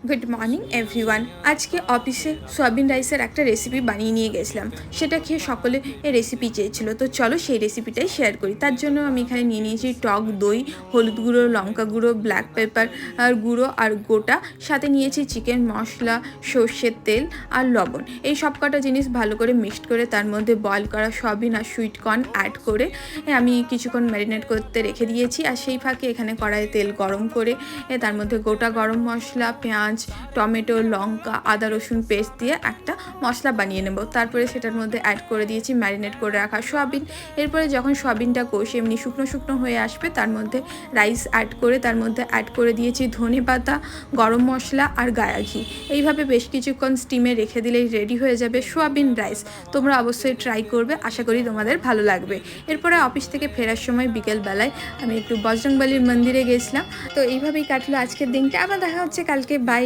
Good morning everyone. আজকে অফিসে soybean রাইসের একটা রেসিপি বানিয়ে নিয়ে গেছিলাম। সেটা খেয়ে সকলে রেসিপি চেয়েছিল, তো চলো সেই রেসিপিটাই শেয়ার করি। তার জন্য আমি এখানে নিয়ে নিয়েছি টক দই, হলুদ গুঁড়ো, লঙ্কা গুঁড়ো, ব্ল্যাক পেপার আর গুঁড়ো আর গোটা, সাথে নিয়েছি চিকেন মশলা, সর্ষের তেল আর লবণ। এই সব কটা জিনিস ভালো করে মিক্সড করে তার মধ্যে বয়েল করা সয়াবিন আর সুইট কর্ন অ্যাড করে আমি কিছুক্ষণ ম্যারিনেট করতে রেখে দিয়েছি। আর সেই ফাঁকে এখানে কড়াইয়ে তেল গরম করে তার মধ্যে গোটা গরম মশলা, পেঁয়াজ, টমেটো, লঙ্কা, আদা রসুন পেস্ট দিয়ে একটা মশলা বানিয়ে নেব। তারপরে সেটার মধ্যে অ্যাড করে দিয়েছি ম্যারিনেট করে রাখা সয়াবিন। এরপরে যখন সয়াবিনটা কষে এমনি শুকনো শুকনো হয়ে আসবে, তার মধ্যে রাইস অ্যাড করে তার মধ্যে অ্যাড করে দিয়েছি ধনে পাতা, গরম মশলা আর গায়া ঘি। এইভাবে বেশ কিছুক্ষণ স্টিমে রেখে দিলেই রেডি হয়ে যাবে সয়াবিন রাইস। তোমরা অবশ্যই ট্রাই করবে, আশা করি তোমাদের ভালো লাগবে। এরপরে অফিস থেকে ফেরার সময় বিকেলবেলায় আমি একটু বজরংবলীর মন্দিরে গেছিলাম। তো এইভাবেই কাটলো আজকের দিনটা। আবার দেখা হচ্ছে কালকে। বাই।